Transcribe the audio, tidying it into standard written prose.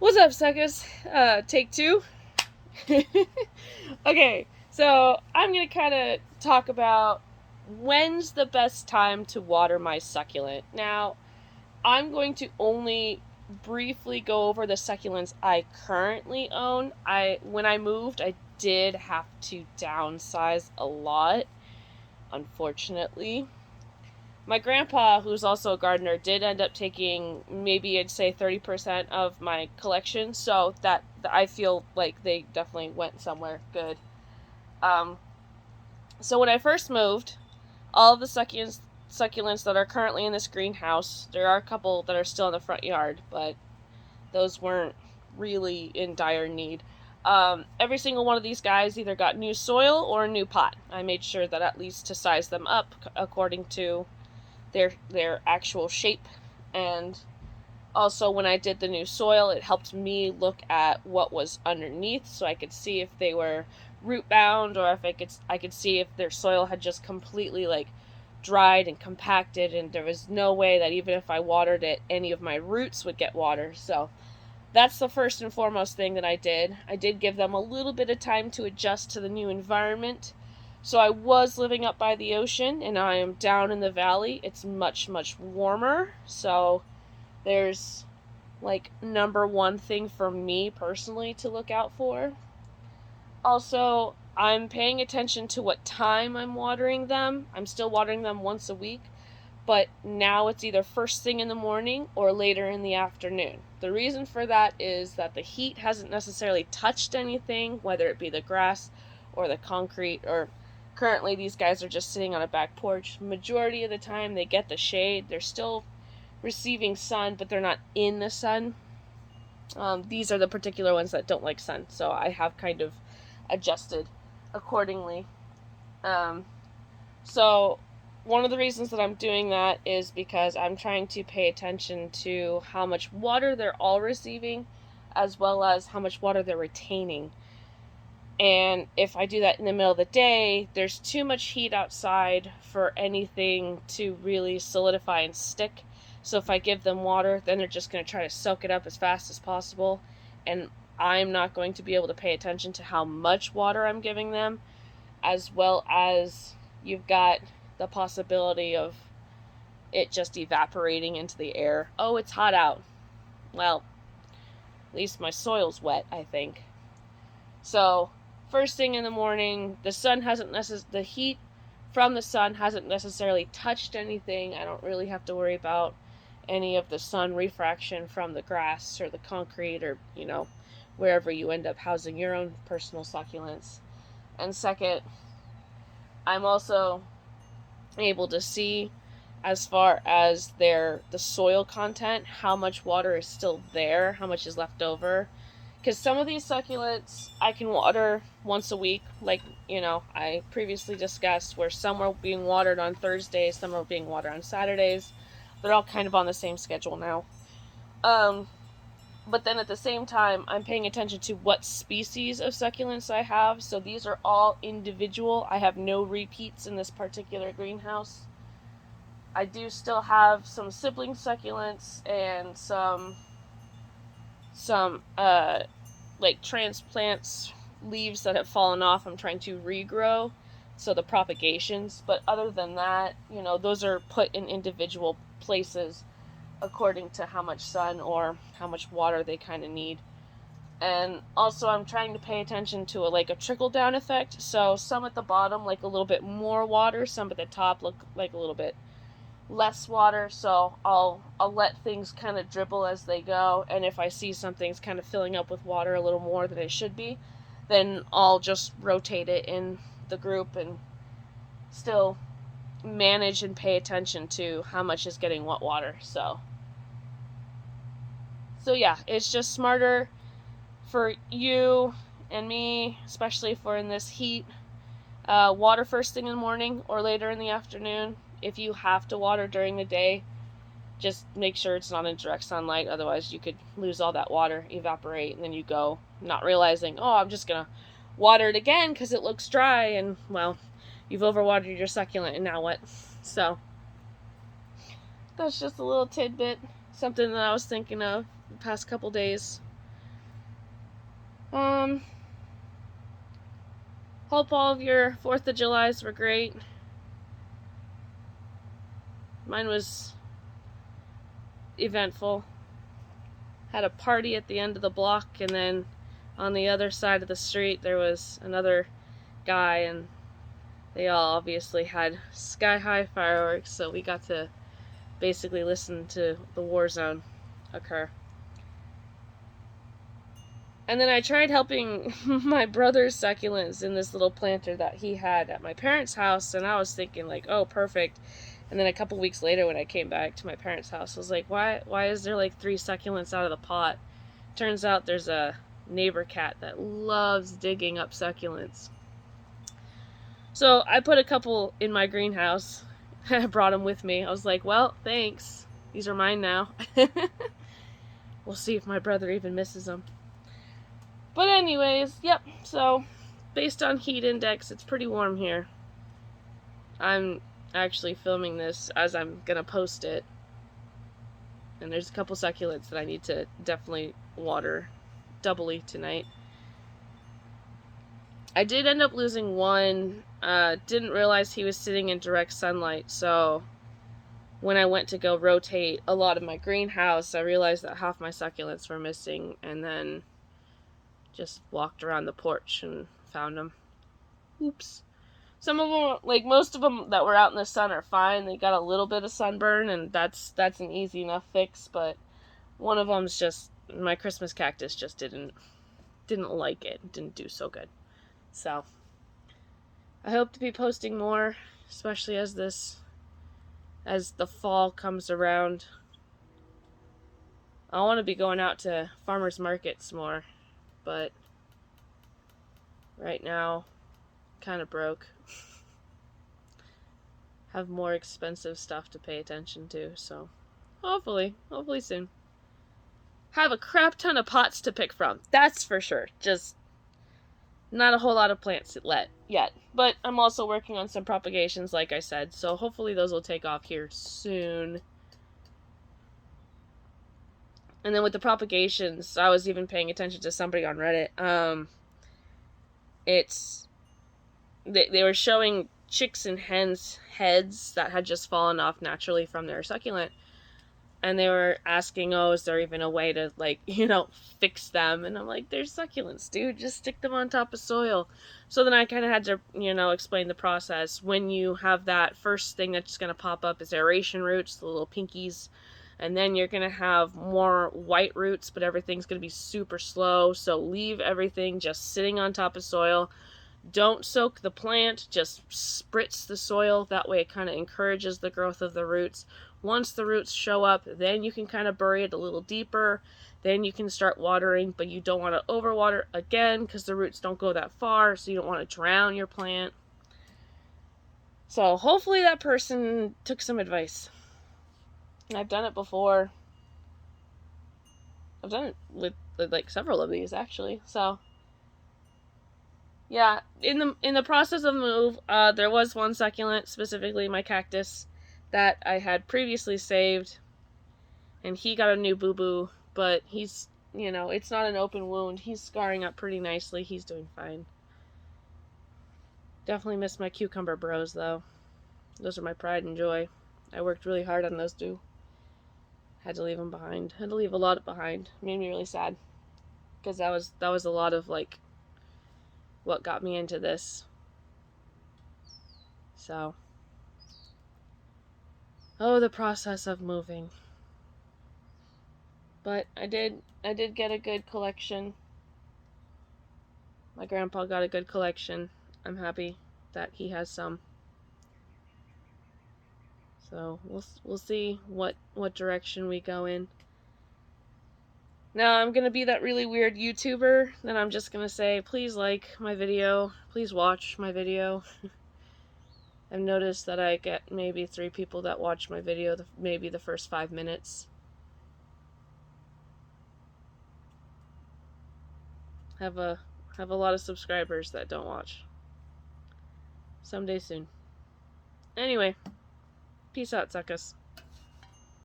What's up, suckers? Take two. Okay, so I'm gonna kind of talk about when's the best time to water my succulent. Now, I'm going to only briefly go over the succulents I currently own. When I moved, I did have to downsize a lot, unfortunately. My grandpa, who's also a gardener, did end up taking maybe I'd say 30% of my collection, so that I feel like they definitely went somewhere good. Um, so when I first moved, all of the succulents that are currently in this greenhouse, there are a couple that are still in the front yard, but those weren't really in dire need. Every single one of these guys either got new soil or a new pot. I made sure that at least to size them up according to their actual shape. And also when I did the new soil, it helped me look at what was underneath so I could see if they were root bound, or if I could see if their soil had just completely like dried and compacted, and there was no way that even if I watered it, any of my roots would get water. So that's the first and foremost thing that I did. I did give them a little bit of time to adjust to the new environment. So I was living up by the ocean, and I am down in the valley. It's much, much warmer. So there's like number one thing for me personally to look out for. Also, I'm paying attention to what time I'm watering them. I'm still watering them once a week, but now it's either first thing in the morning or later in the afternoon. The reason for that is that the heat hasn't necessarily touched anything, whether it be the grass or the concrete, or currently these guys are just sitting on a back porch. Majority of the time they get the shade. They're still receiving sun, but they're not in the sun. These are the particular ones that don't like sun, so I have kind of adjusted accordingly. So one of the reasons that I'm doing that is because I'm trying to pay attention to how much water they're all receiving, as well as how much water they're retaining. And if I do that in the middle of the day, there's too much heat outside for anything to really solidify and stick. So if I give them water, then they're just going to try to soak it up as fast as possible. And I'm not going to be able to pay attention to how much water I'm giving them, as well as you've got the possibility of it just evaporating into the air. Oh, it's hot out. Well, at least my soil's wet, I think. So first thing in the morning, the heat from the sun hasn't necessarily touched anything. I don't really have to worry about any of the sun refraction from the grass or the concrete, or wherever you end up housing your own personal succulents. And second, I'm also able to see, as far as the soil content, how much water is still there, how much is left over. Because some of these succulents I can water once a week, like, I previously discussed, where some are being watered on Thursdays, some are being watered on Saturdays. They're all kind of on the same schedule now. But then at the same time, I'm paying attention to what species of succulents I have. So these are all individual. I have no repeats in this particular greenhouse. I do still have some sibling succulents and some like transplants, leaves that have fallen off. I'm trying to regrow, so the propagations. But other than that, those are put in individual places according to how much sun or how much water they kind of need. And also I'm trying to pay attention to a trickle down effect. So some at the bottom like a little bit more water, some at the top look like a little bit less water. So I'll let things kind of dribble as they go, and if I see something's kind of filling up with water a little more than it should be, then I'll just rotate it in the group and still manage and pay attention to how much is getting what water. So yeah, it's just smarter for you and me, especially if we're in this heat. Water first thing in the morning or later in the afternoon. If you have to water during the day, just make sure it's not in direct sunlight. Otherwise you could lose all that water, evaporate, and then you go not realizing, oh, I'm just gonna water it again because it looks dry, and well, you've overwatered your succulent, and now what? So that's just a little tidbit, something that I was thinking of the past couple days. Um, hope all of your 4th of Julys were great. Mine was eventful. Had a party at the end of the block, and then on the other side of the street there was another guy, and they all obviously had sky-high fireworks, so we got to basically listen to the war zone occur. And then I tried helping my brother's succulents in this little planter that he had at my parents' house, and I was thinking like, oh, perfect. And then a couple weeks later when I came back to my parents' house, I was like, why is there like 3 succulents out of the pot? Turns out there's a neighbor cat that loves digging up succulents. So I put a couple in my greenhouse. I brought them with me. I was like, well, thanks. These are mine now. We'll see if my brother even misses them. But anyways, yep, so based on heat index, it's pretty warm here. I'm actually filming this as I'm gonna post it. And there's a couple succulents that I need to definitely water doubly tonight. I did end up losing one. Didn't realize he was sitting in direct sunlight, so when I went to go rotate a lot of my greenhouse, I realized that half my succulents were missing, and then just walked around the porch and found them. Oops. Some of them, like most of them that were out in the sun, are fine. They got a little bit of sunburn, and that's an easy enough fix. But one of them's just, my Christmas cactus just didn't like it. Didn't do so good. So I hope to be posting more, especially as the fall comes around. I want to be going out to farmers markets more, but right now, kind of broke. Have more expensive stuff to pay attention to, so hopefully soon. Have a crap ton of pots to pick from, that's for sure. Just not a whole lot of plants yet. But I'm also working on some propagations, like I said, so hopefully those will take off here soon. And then with the propagations, I was even paying attention to somebody on Reddit. They were showing chicks and hens' heads that had just fallen off naturally from their succulent. And they were asking, oh, is there even a way to, like, fix them? And I'm like, they're succulents, dude. Just stick them on top of soil. So then I kind of had to, explain the process. When you have that first thing that's going to pop up is aeration roots, the little pinkies. And then you're going to have more white roots, but everything's going to be super slow. So leave everything just sitting on top of soil. Don't soak the plant, just spritz the soil. That way it kind of encourages the growth of the roots. Once the roots show up, then you can kind of bury it a little deeper. Then you can start watering, but you don't want to overwater again because the roots don't go that far, so you don't want to drown your plant. So hopefully that person took some advice. I've done it before. I've done it with like several of these actually. So yeah, in the process of the move, there was one succulent, specifically my cactus, that I had previously saved, and he got a new boo-boo, but he's, it's not an open wound. He's scarring up pretty nicely. He's doing fine. Definitely miss my cucumber bros, though. Those are my pride and joy. I worked really hard on those two. Had to leave them behind. Had to leave a lot behind. Made me really sad, because that was a lot of, like, what got me into this. So, oh, the process of moving. But I did get a good collection. My grandpa got a good collection. I'm happy that he has some. So we'll see what direction we go in. Now I'm gonna be that really weird YouTuber that I'm just gonna say, please like my video, please watch my video. I've noticed that I get maybe 3 people that watch my video maybe the first 5 minutes. Have a lot of subscribers that don't watch. Someday soon. Anyway, peace out, suckers.